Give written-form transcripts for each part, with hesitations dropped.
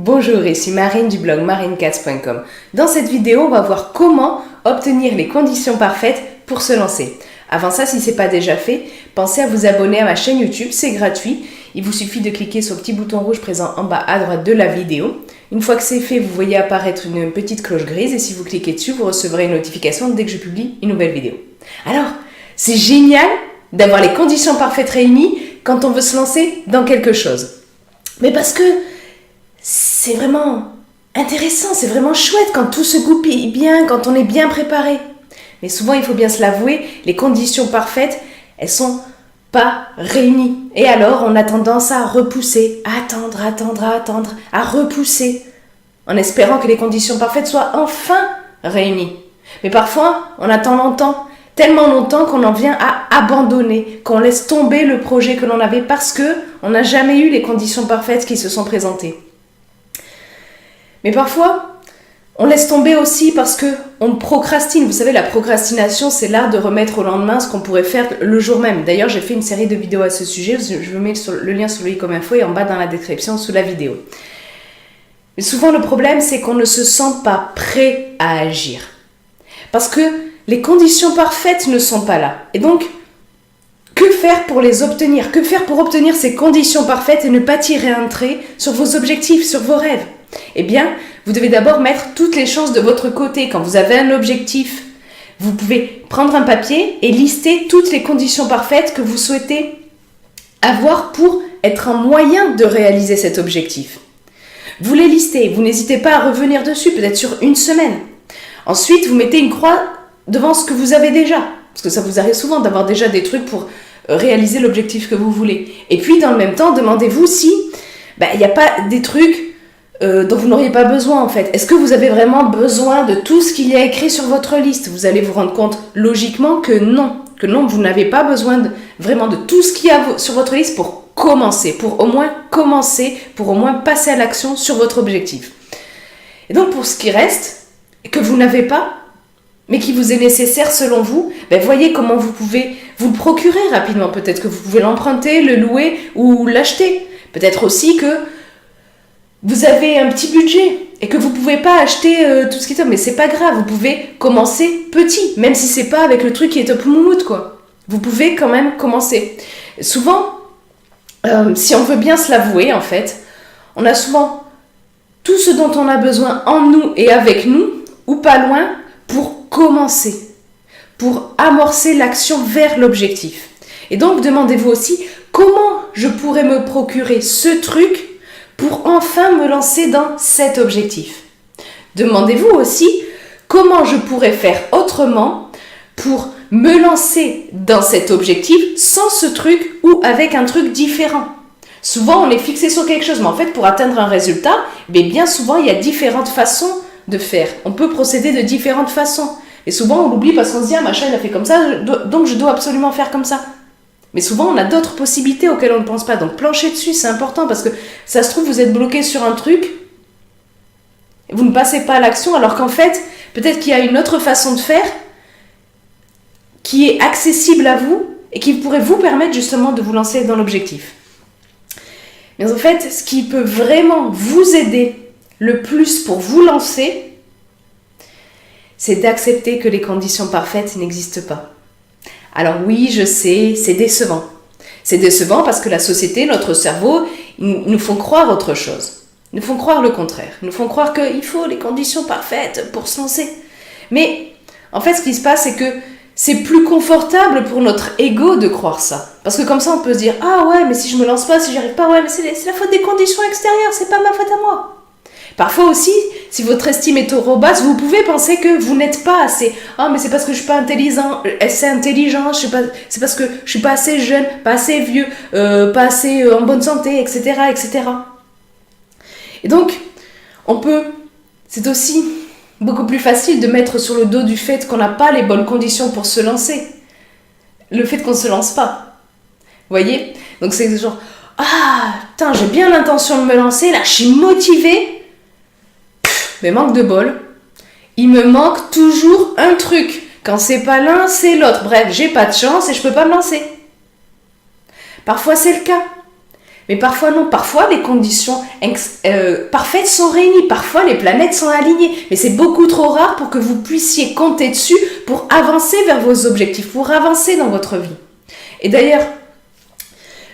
Bonjour, ici Marine du blog marinecats.com. Dans cette vidéo, on va voir comment obtenir les conditions parfaites pour se lancer. Avant ça, si ce n'est pas déjà fait, pensez à vous abonner à ma chaîne YouTube, c'est gratuit. Il vous suffit de cliquer sur le petit bouton rouge présent en bas à droite de la vidéo. Une fois que c'est fait, vous voyez apparaître une petite cloche grise et si vous cliquez dessus, vous recevrez une notification dès que je publie une nouvelle vidéo. Alors, c'est génial d'avoir les conditions parfaites réunies quand on veut se lancer dans quelque chose. Mais parce que c'est vraiment intéressant, c'est vraiment chouette quand tout se goupille bien, quand on est bien préparé. Mais souvent, il faut bien se l'avouer, les conditions parfaites, elles sont pas réunies. Et alors, on a tendance à repousser, à attendre, à repousser, en espérant que les conditions parfaites soient enfin réunies. Mais parfois, on attend longtemps, tellement longtemps qu'on en vient à abandonner, qu'on laisse tomber le projet que l'on avait parce qu'on n'a jamais eu les conditions parfaites qui se sont présentées. Mais parfois, on laisse tomber aussi parce qu'on procrastine. Vous savez, la procrastination, c'est l'art de remettre au lendemain ce qu'on pourrait faire le jour même. D'ailleurs, j'ai fait une série de vidéos à ce sujet. Je vous mets le lien sur le i comme info et en bas dans la description sous la vidéo. Mais souvent, le problème, c'est qu'on ne se sent pas prêt à agir. Parce que les conditions parfaites ne sont pas là. Et donc, que faire pour les obtenir? Que faire pour obtenir ces conditions parfaites et ne pas tirer un trait sur vos objectifs, sur vos rêves? Eh bien, vous devez d'abord mettre toutes les chances de votre côté. Quand vous avez un objectif, vous pouvez prendre un papier et lister toutes les conditions parfaites que vous souhaitez avoir pour être en moyen de réaliser cet objectif. Vous les listez, vous n'hésitez pas à revenir dessus, peut-être sur une semaine. Ensuite, vous mettez une croix devant ce que vous avez déjà. Parce que ça vous arrive souvent d'avoir déjà des trucs pour réaliser l'objectif que vous voulez. Et puis, dans le même temps, demandez-vous si il n'y a pas des trucs dont vous n'auriez pas besoin en fait. Est-ce que vous avez vraiment besoin de tout ce qu'il y a écrit sur votre liste? Vous allez vous rendre compte logiquement que non, vous n'avez pas besoin vraiment de tout ce qu'il y a sur votre liste pour commencer, pour au moins passer à l'action sur votre objectif. Et donc pour ce qui reste, que vous n'avez pas, mais qui vous est nécessaire selon vous, voyez comment vous pouvez vous le procurer rapidement. Peut-être que vous pouvez l'emprunter, le louer ou l'acheter. Peut-être aussi que vous avez un petit budget et que vous ne pouvez pas acheter tout ce qui est top, mais c'est pas grave, vous pouvez commencer petit, même si c'est pas avec le truc qui est top moumoute, quoi. Vous pouvez quand même commencer. Souvent, si on veut bien se l'avouer, en fait, on a souvent tout ce dont on a besoin en nous et avec nous, ou pas loin, pour commencer, pour amorcer l'action vers l'objectif. Et donc, demandez-vous aussi, comment je pourrais me procurer ce truc pour enfin me lancer dans cet objectif. Demandez-vous aussi comment je pourrais faire autrement pour me lancer dans cet objectif sans ce truc ou avec un truc différent. Souvent, on est fixé sur quelque chose, mais en fait, pour atteindre un résultat, bien souvent, il y a différentes façons de faire. On peut procéder de différentes façons. Et souvent, on l'oublie parce qu'on se dit « Ah, machin, il a fait comme ça, donc je dois absolument faire comme ça ». Mais souvent, on a d'autres possibilités auxquelles on ne pense pas. Donc, planchez dessus, c'est important parce que ça se trouve, vous êtes bloqué sur un truc, vous ne passez pas à l'action, alors qu'en fait, peut-être qu'il y a une autre façon de faire qui est accessible à vous et qui pourrait vous permettre justement de vous lancer dans l'objectif. Mais en fait, ce qui peut vraiment vous aider le plus pour vous lancer, c'est d'accepter que les conditions parfaites n'existent pas. Alors oui, je sais, c'est décevant. C'est décevant parce que la société, notre cerveau, ils nous font croire autre chose. Ils nous font croire le contraire. Ils nous font croire qu'il faut les conditions parfaites pour se lancer. Mais en fait, ce qui se passe, c'est que c'est plus confortable pour notre ego de croire ça. Parce que comme ça, on peut se dire « Ah ouais, mais si je me lance pas, si j'y arrive pas, ouais, mais c'est la faute des conditions extérieures, c'est pas ma faute à moi. » Parfois aussi, si votre estime est trop basse, vous pouvez penser que vous n'êtes pas assez. Ah, mais c'est parce que je suis pas intelligent, c'est parce que je suis pas assez jeune, pas assez vieux, pas assez en bonne santé, etc., etc. Et donc, c'est aussi beaucoup plus facile de mettre sur le dos du fait qu'on n'a pas les bonnes conditions pour se lancer. Le fait qu'on ne se lance pas. Vous voyez? Donc c'est genre, ah, putain, j'ai bien l'intention de me lancer, là, je suis motivée. Mais manque de bol, il me manque toujours un truc. Quand c'est pas l'un, c'est l'autre. Bref, j'ai pas de chance et je peux pas me lancer. Parfois, c'est le cas. Mais parfois non, parfois les conditions parfaites sont réunies, parfois les planètes sont alignées, mais c'est beaucoup trop rare pour que vous puissiez compter dessus pour avancer vers vos objectifs, pour avancer dans votre vie. Et d'ailleurs,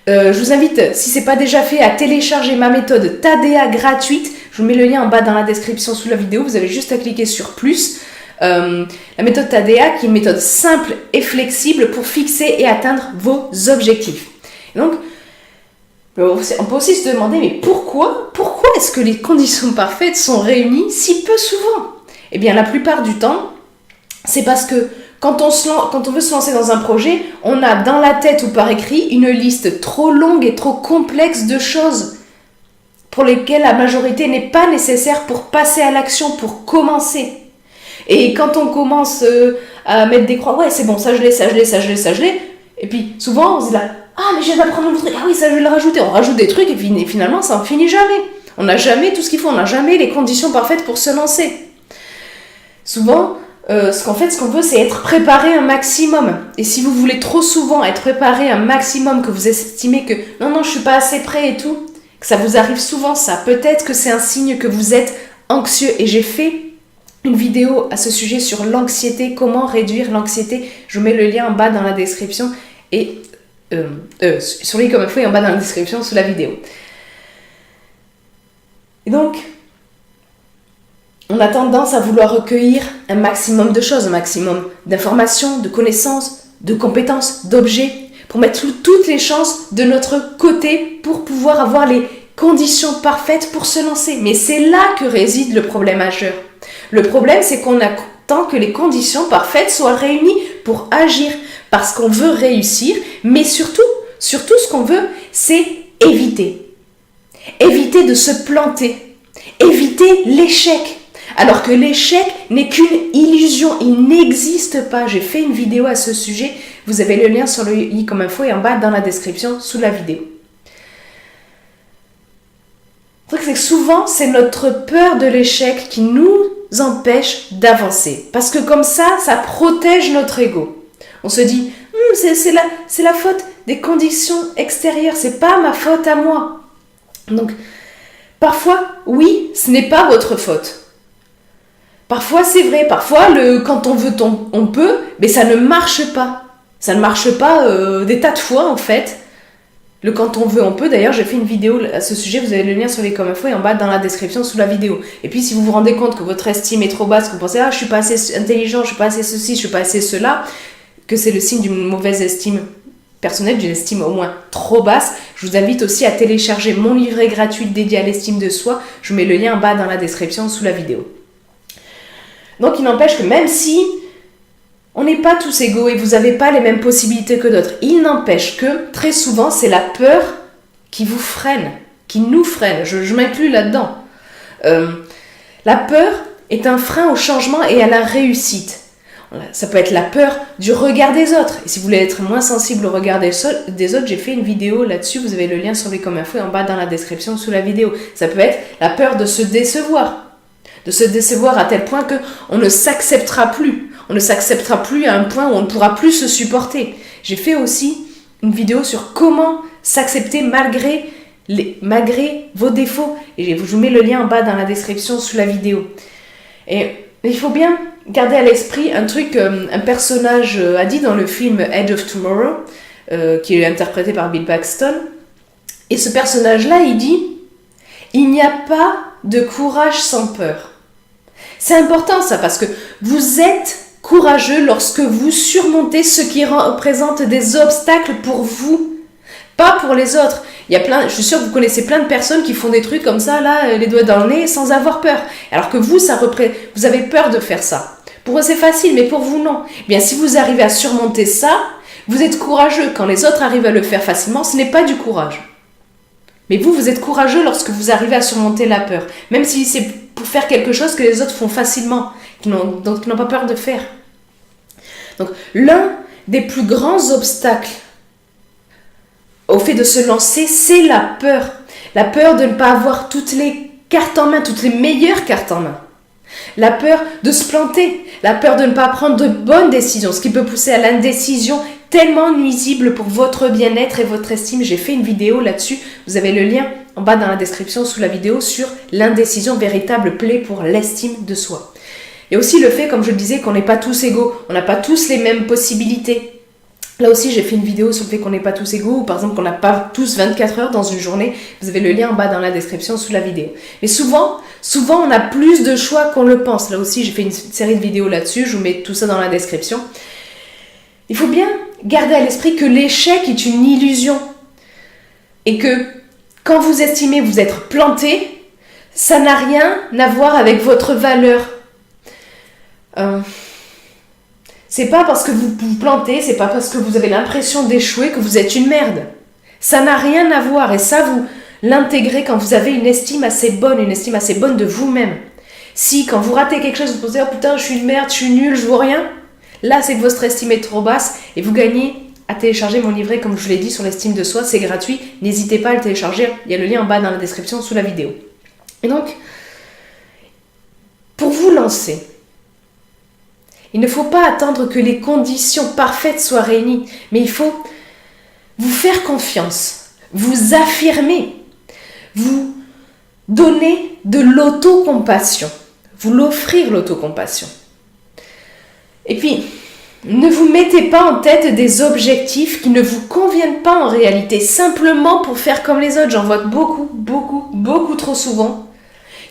je vous invite, si ce n'est pas déjà fait, à télécharger ma méthode TADEA gratuite. Je vous mets le lien en bas dans la description sous la vidéo, vous avez juste à cliquer sur plus. La méthode TADEA qui est une méthode simple et flexible pour fixer et atteindre vos objectifs. Et donc, on peut aussi se demander, mais pourquoi est-ce que les conditions parfaites sont réunies si peu souvent? Eh bien, la plupart du temps, c'est parce que quand on veut se lancer dans un projet, on a dans la tête ou par écrit une liste trop longue et trop complexe de choses pour lesquelles la majorité n'est pas nécessaire pour passer à l'action, pour commencer. Et quand on commence à mettre des croix, ouais, c'est bon, ça je l'ai, et puis souvent on se dit là, ah mais je viens d'apprendre un truc, ah oui ça je vais le rajouter, on rajoute des trucs et puis finalement ça en finit jamais. On n'a jamais tout ce qu'il faut, on n'a jamais les conditions parfaites pour se lancer. Souvent, ce qu'on veut c'est être préparé un maximum. Et si vous voulez trop souvent être préparé un maximum, que vous estimez que non je suis pas assez prêt et tout, que ça vous arrive souvent ça, peut-être que c'est un signe que vous êtes anxieux. Et j'ai fait une vidéo à ce sujet sur l'anxiété, comment réduire l'anxiété. Je vous mets le lien en bas dans la description et sur les comme info et en bas dans la description sous la vidéo. Et donc, on a tendance à vouloir recueillir un maximum de choses, un maximum d'informations, de connaissances, de compétences, d'objets, pour mettre toutes les chances de notre côté pour pouvoir avoir les conditions parfaites pour se lancer. Mais c'est là que réside le problème majeur. Le problème, c'est qu'on attend que les conditions parfaites soient réunies pour agir, parce qu'on veut réussir, mais surtout ce qu'on veut, c'est éviter. Éviter de se planter, éviter l'échec. Alors que l'échec n'est qu'une illusion, il n'existe pas. J'ai fait une vidéo à ce sujet, vous avez le lien sur le i comme info et en bas dans la description sous la vidéo. Le truc, c'est que souvent, c'est notre peur de l'échec qui nous empêche d'avancer. Parce que comme ça protège notre ego. On se dit, c'est la faute des conditions extérieures, c'est pas ma faute à moi. Donc, parfois, oui, ce n'est pas votre faute. Parfois, c'est vrai, parfois, quand on veut, on peut, mais ça ne marche pas. Ça ne marche pas des tas de fois, en fait. Le quand on veut, on peut. D'ailleurs, j'ai fait une vidéo à ce sujet, vous avez le lien sur les comme info et en bas dans la description sous la vidéo. Et puis, si vous vous rendez compte que votre estime est trop basse, que vous pensez, je suis pas assez intelligent, je suis pas assez ceci, je suis pas assez cela, que c'est le signe d'une mauvaise estime personnelle, d'une estime au moins trop basse, je vous invite aussi à télécharger mon livret gratuit dédié à l'estime de soi. Je vous mets le lien en bas dans la description sous la vidéo. Donc, il n'empêche que même si on n'est pas tous égaux et vous n'avez pas les mêmes possibilités que d'autres, il n'empêche que très souvent, c'est la peur qui vous freine, qui nous freine. Je m'inclus là-dedans. La peur est un frein au changement et à la réussite. Ça peut être la peur du regard des autres. Et si vous voulez être moins sensible au regard des autres, j'ai fait une vidéo là-dessus. Vous avez le lien sur les comme info et en bas dans la description sous la vidéo. Ça peut être la peur de se décevoir. De se décevoir à tel point qu'on ne s'acceptera plus. On ne s'acceptera plus à un point où on ne pourra plus se supporter. J'ai fait aussi une vidéo sur comment s'accepter malgré vos défauts. Et je vous mets le lien en bas dans la description sous la vidéo. Et il faut bien garder à l'esprit un truc qu'un personnage a dit dans le film Edge of Tomorrow, qui est interprété par Bill Paxton. Et ce personnage-là, il dit « Il n'y a pas de courage sans peur ». C'est important ça, parce que vous êtes courageux lorsque vous surmontez ce qui représente des obstacles pour vous, pas pour les autres. Je suis sûre que vous connaissez plein de personnes qui font des trucs comme ça, là, les doigts dans le nez, sans avoir peur. Alors que vous avez peur de faire ça. Pour eux, c'est facile, mais pour vous, non. Eh bien, si vous arrivez à surmonter ça, vous êtes courageux. Quand les autres arrivent à le faire facilement, ce n'est pas du courage. Mais vous êtes courageux lorsque vous arrivez à surmonter la peur. Même si c'est pour faire quelque chose que les autres font facilement, dont ils n'ont pas peur de faire. Donc, l'un des plus grands obstacles au fait de se lancer, c'est la peur. La peur de ne pas avoir toutes les cartes en main, toutes les meilleures cartes en main. La peur de se planter, la peur de ne pas prendre de bonnes décisions, ce qui peut pousser à l'indécision tellement nuisible pour votre bien-être et votre estime. J'ai fait une vidéo là-dessus. Vous avez le lien en bas dans la description sous la vidéo sur l'indécision, véritable plaie pour l'estime de soi. Et aussi le fait, comme je le disais, qu'on n'est pas tous égaux. On n'a pas tous les mêmes possibilités. Là aussi, j'ai fait une vidéo sur le fait qu'on n'est pas tous égaux, ou par exemple qu'on n'a pas tous 24 heures dans une journée. Vous avez le lien en bas dans la description sous la vidéo. Mais souvent, on a plus de choix qu'on le pense. Là aussi, j'ai fait une série de vidéos là-dessus. Je vous mets tout ça dans la description. Il faut bien garder à l'esprit que l'échec est une illusion. Et que quand vous estimez vous être planté, ça n'a rien à voir avec votre valeur. C'est pas parce que vous vous plantez, c'est pas parce que vous avez l'impression d'échouer que vous êtes une merde. Ça n'a rien à voir et ça, vous l'intégrez quand vous avez une estime assez bonne de vous-même. Si quand vous ratez quelque chose, vous posez « Oh putain, je suis une merde, je suis nulle, je vaux rien », là c'est que votre estime est trop basse et vous gagnez à télécharger mon livret comme je vous l'ai dit sur l'estime de soi, c'est gratuit, n'hésitez pas à le télécharger, il y a le lien en bas dans la description sous la vidéo. Et donc, pour vous lancer, il ne faut pas attendre que les conditions parfaites soient réunies, mais il faut vous faire confiance, vous affirmer, vous donner de l'autocompassion, vous l'offrir l'autocompassion. Et puis, ne vous mettez pas en tête des objectifs qui ne vous conviennent pas en réalité, simplement pour faire comme les autres. J'en vois beaucoup trop souvent,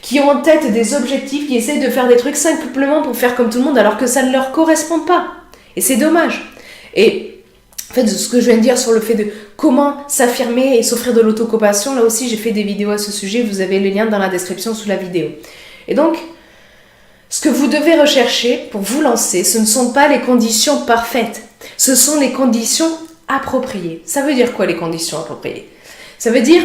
qui ont en tête des objectifs, qui essayent de faire des trucs simplement pour faire comme tout le monde, alors que ça ne leur correspond pas. Et c'est dommage. Et en fait, ce que je viens de dire sur le fait de comment s'affirmer et s'offrir de l'autocompassion, là aussi, j'ai fait des vidéos à ce sujet. Vous avez le lien dans la description sous la vidéo. Et donc, ce que vous devez rechercher pour vous lancer, ce ne sont pas les conditions parfaites. Ce sont les conditions appropriées. Ça veut dire quoi, les conditions appropriées? Ça veut dire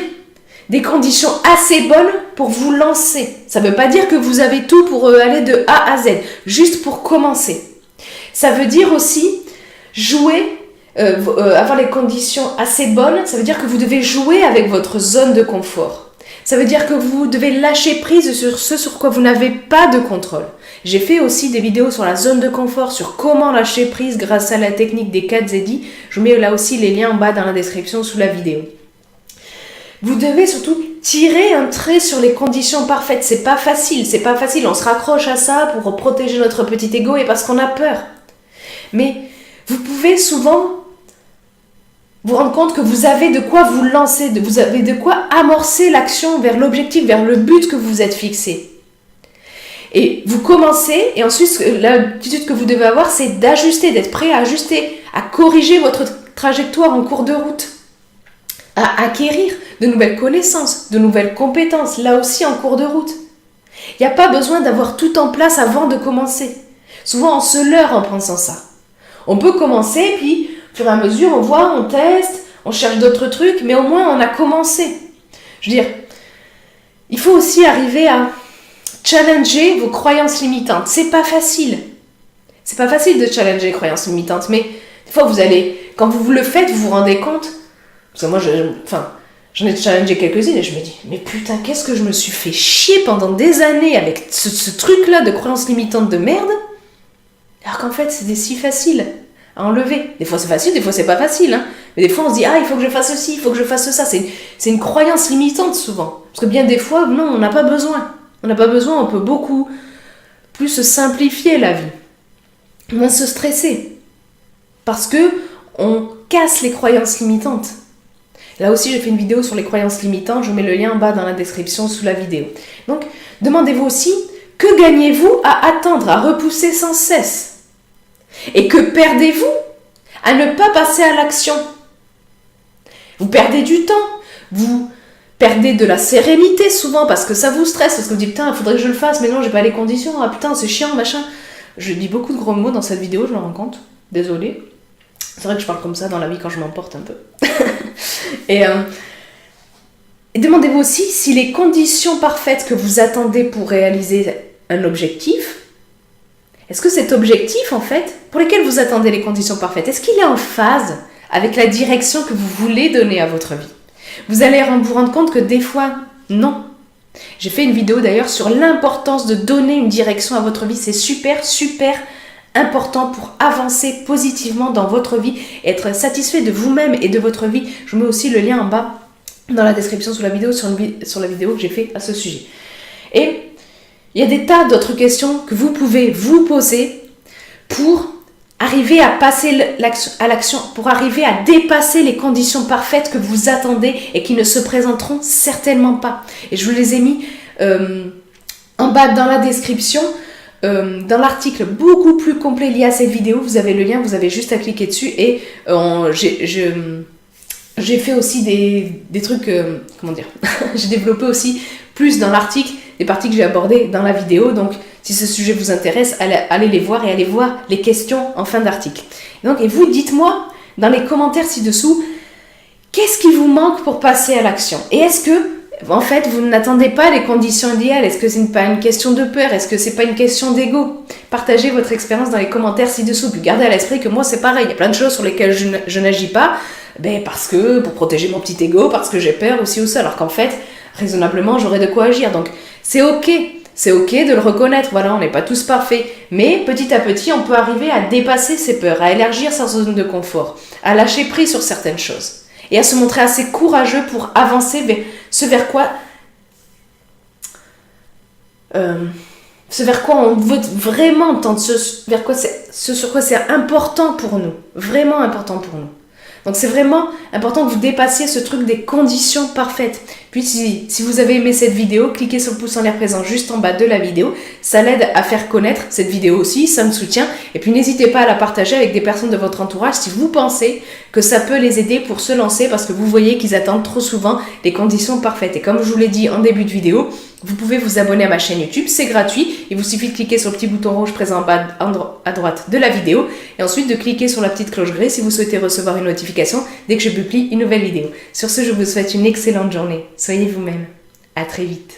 des conditions assez bonnes pour vous lancer. Ça ne veut pas dire que vous avez tout pour aller de A à Z, juste pour commencer. Ça veut dire aussi jouer, avoir les conditions assez bonnes, ça veut dire que vous devez jouer avec votre zone de confort. Ça veut dire que vous devez lâcher prise sur ce sur quoi vous n'avez pas de contrôle. J'ai fait aussi des vidéos sur la zone de confort, sur comment lâcher prise grâce à la technique des 4 Zeddy. Je vous mets là aussi les liens en bas dans la description sous la vidéo. Vous devez surtout tirer un trait sur les conditions parfaites. C'est pas facile. On se raccroche à ça pour protéger notre petit ego et parce qu'on a peur. Mais vous pouvez souvent vous rendre compte que vous avez de quoi vous lancer, vous avez de quoi amorcer l'action vers l'objectif, vers le but que vous êtes fixé. Et vous commencez, et ensuite l'attitude que vous devez avoir, c'est d'ajuster, d'être prêt à ajuster, à corriger votre trajectoire en cours de route, à acquérir de nouvelles connaissances, de nouvelles compétences, là aussi en cours de route. Il n'y a pas besoin d'avoir tout en place avant de commencer. Souvent on se leurre en pensant ça. On peut commencer, puis au fur et à mesure on voit, on teste, on cherche d'autres trucs, mais au moins on a commencé. Je veux dire, il faut aussi arriver à challenger vos croyances limitantes. C'est pas facile. C'est pas facile de challenger les croyances limitantes, mais des fois vous allez, quand vous le faites, vous vous rendez compte. Parce que moi, j'en ai challengé quelques-unes et je me dis, mais putain, qu'est-ce que je me suis fait chier pendant des années avec ce truc-là de croyances limitantes de merde, alors qu'en fait, c'était si facile à enlever. Des fois, c'est facile, des fois, c'est pas facile. Hein. Mais des fois, on se dit, ah, il faut que je fasse ceci, il faut que je fasse ça. C'est une croyance limitante, souvent. Parce que bien des fois, non, on n'a pas besoin. On n'a pas besoin, on peut beaucoup plus se simplifier la vie. Moins se stresser. Parce que on casse les croyances limitantes. Là aussi, j'ai fait une vidéo sur les croyances limitantes. Je vous mets le lien en bas dans la description sous la vidéo. Donc, demandez-vous aussi, que gagnez-vous à attendre, à repousser sans cesse? Et que perdez-vous à ne pas passer à l'action? Vous perdez du temps. Vous perdez de la sérénité souvent parce que ça vous stresse. Parce que vous dites, putain, il faudrait que je le fasse, mais non, j'ai pas les conditions. Ah putain, c'est chiant, machin. Je dis beaucoup de gros mots dans cette vidéo, je me rends compte. Désolée. C'est vrai que je parle comme ça dans la vie quand je m'emporte un peu. Et demandez-vous aussi si les conditions parfaites que vous attendez pour réaliser un objectif, est-ce que cet objectif, en fait, pour lequel vous attendez les conditions parfaites, est-ce qu'il est en phase avec la direction que vous voulez donner à votre vie? Vous allez vous rendre compte que des fois, non. J'ai fait une vidéo d'ailleurs sur l'importance de donner une direction à votre vie. C'est super important pour avancer positivement dans votre vie, être satisfait de vous-même et de votre vie. Je vous mets aussi le lien en bas dans la description sous la vidéo sur la vidéo que j'ai fait à ce sujet. Et il y a des tas d'autres questions que vous pouvez vous poser pour arriver à passer à l'action, pour arriver à dépasser les conditions parfaites que vous attendez et qui ne se présenteront certainement pas. Et je vous les ai mis en bas dans la description, dans l'article beaucoup plus complet lié à cette vidéo. Vous avez le lien, vous avez juste à cliquer dessus et j'ai fait aussi des trucs, comment dire, j'ai développé aussi plus dans l'article des parties que j'ai abordées dans la vidéo. Donc, si ce sujet vous intéresse, allez les voir et allez voir les questions en fin d'article. Et vous, dites-moi dans les commentaires ci-dessous, qu'est-ce qui vous manque pour passer à l'action? Et est-ce que, en fait, vous n'attendez pas les conditions idéales? Est-ce que ce n'est pas une question de peur? Est-ce que c'est pas une question d'ego? Partagez votre expérience dans les commentaires ci-dessous. Puis gardez à l'esprit que moi, c'est pareil. Il y a plein de choses sur lesquelles je n'agis pas. Parce que, pour protéger mon petit ego, parce que j'ai peur aussi ou ça. Alors qu'en fait, raisonnablement, j'aurais de quoi agir. Donc, c'est ok. C'est ok de le reconnaître. Voilà, on n'est pas tous parfaits. Mais petit à petit, on peut arriver à dépasser ses peurs, à élargir sa zone de confort, à lâcher prise sur certaines choses et à se montrer assez courageux pour avancer vers ce vers quoi on veut vraiment tendre, ce sur quoi c'est important pour nous, vraiment important pour nous. Donc c'est vraiment important que vous dépassiez ce truc des conditions parfaites. Puis si vous avez aimé cette vidéo, cliquez sur le pouce en l'air présent juste en bas de la vidéo. Ça l'aide à faire connaître cette vidéo aussi, ça me soutient. Et puis n'hésitez pas à la partager avec des personnes de votre entourage si vous pensez que ça peut les aider pour se lancer parce que vous voyez qu'ils attendent trop souvent les conditions parfaites. Et comme je vous l'ai dit en début de vidéo, vous pouvez vous abonner à ma chaîne YouTube, c'est gratuit. Il vous suffit de cliquer sur le petit bouton rouge présent en bas à droite de la vidéo et ensuite de cliquer sur la petite cloche grise si vous souhaitez recevoir une notification dès que je publie une nouvelle vidéo. Sur ce, je vous souhaite une excellente journée. Soyez vous-même. À très vite.